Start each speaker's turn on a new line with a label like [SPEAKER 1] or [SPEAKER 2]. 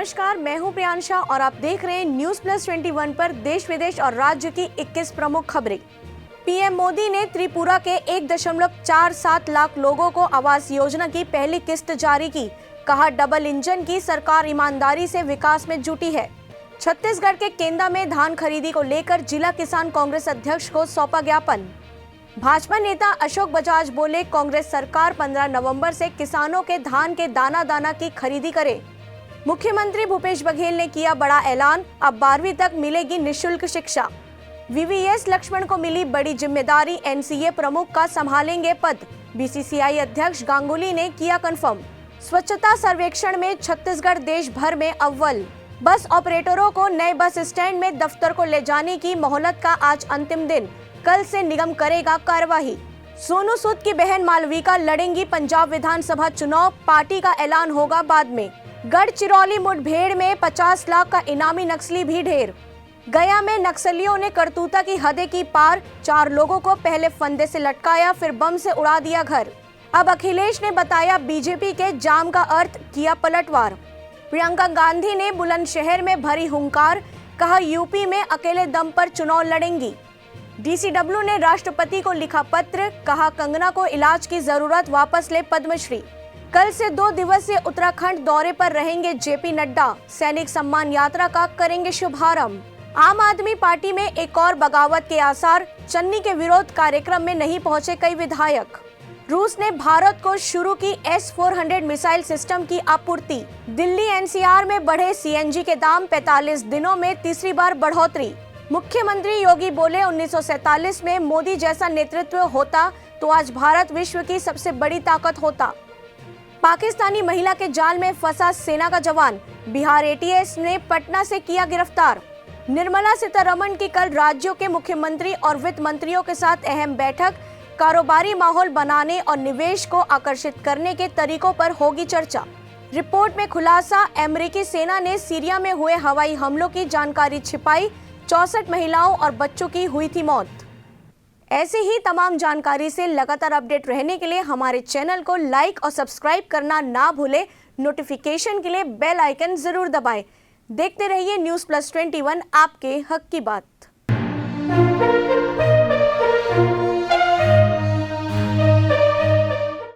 [SPEAKER 1] नमस्कार, मैं हूं प्रियांशा और आप देख रहे हैं न्यूज प्लस 21 पर देश विदेश और राज्य की 21 प्रमुख खबरें। पीएम मोदी ने त्रिपुरा के 1.47 लाख लोगों को आवास योजना की पहली किस्त जारी की। कहा, डबल इंजन की सरकार ईमानदारी से विकास में जुटी है। छत्तीसगढ़ के केंदा में धान खरीदी को लेकर जिला किसान कांग्रेस अध्यक्ष को सौंपा ज्ञापन। भाजपा नेता अशोक बजाज बोले, कांग्रेस सरकार 15 नवंबर से किसानों के धान के दाना दाना की खरीदी करे। मुख्यमंत्री भूपेश बघेल ने किया बड़ा ऐलान, अब 12वीं तक मिलेगी निःशुल्क शिक्षा। वीवीएस लक्ष्मण को मिली बड़ी जिम्मेदारी, एनसीए प्रमुख का संभालेंगे पद। बीसीसीआई अध्यक्ष गांगुली ने किया कंफर्म। स्वच्छता सर्वेक्षण में छत्तीसगढ़ देश भर में अव्वल। बस ऑपरेटरों को नए बस स्टैंड में दफ्तर को ले जाने की मोहलत का आज अंतिम दिन, कल से निगम करेगा कार्यवाही। सोनू सूद की बहन मालविका लड़ेंगी पंजाब विधानसभा चुनाव, पार्टी का ऐलान होगा बाद में। गढ़चिरौली मुठभेड़ में 50 लाख का इनामी नक्सली भी ढेर। गया में नक्सलियों ने करतूता की हदें की पार, 4 लोगों को पहले फंदे से लटकाया, फिर बम से उड़ा दिया घर। अब अखिलेश ने बताया बीजेपी के जाम का अर्थ, किया पलटवार। प्रियंका गांधी ने बुलंदशहर में भरी हुंकार, कहा यूपी में अकेले दम पर चुनाव लड़ेंगी। डीसीडब्ल्यू ने राष्ट्रपति को लिखा पत्र, कहा कंगना को इलाज की जरूरत, वापस ले पद्मश्री। कल से 2 दिवसीय उत्तराखंड दौरे पर रहेंगे जेपी नड्डा, सैनिक सम्मान यात्रा का करेंगे शुभारंभ। आम आदमी पार्टी में एक और बगावत के आसार, चन्नी के विरोध कार्यक्रम में नहीं पहुंचे कई विधायक। रूस ने भारत को शुरू की S-400 मिसाइल सिस्टम की आपूर्ति। दिल्ली एनसीआर में बढ़े सीएनजी के दाम, 45 दिनों में तीसरी बार बढ़ोतरी। मुख्यमंत्री योगी बोले, 1947 में मोदी जैसा नेतृत्व होता तो आज भारत विश्व की सबसे बड़ी ताकत होता। पाकिस्तानी महिला के जाल में फंसा सेना का जवान, बिहार एटीएस ने पटना से किया गिरफ्तार। निर्मला सीतारमण की कल राज्यों के मुख्यमंत्री और वित्त मंत्रियों के साथ अहम बैठक, कारोबारी माहौल बनाने और निवेश को आकर्षित करने के तरीकों पर होगी चर्चा। रिपोर्ट में खुलासा, अमेरिकी सेना ने सीरिया में हुए हवाई हमलों की जानकारी छिपाई, 64 महिलाओं और बच्चों की हुई थी मौत। ऐसी ही तमाम जानकारी से लगातार अपडेट रहने के लिए हमारे चैनल को लाइक और सब्सक्राइब करना ना भूले। नोटिफिकेशन के लिए बेल आइकन जरूर दबाएं। देखते रहिए न्यूज़ प्लस 21, आपके हक की बात।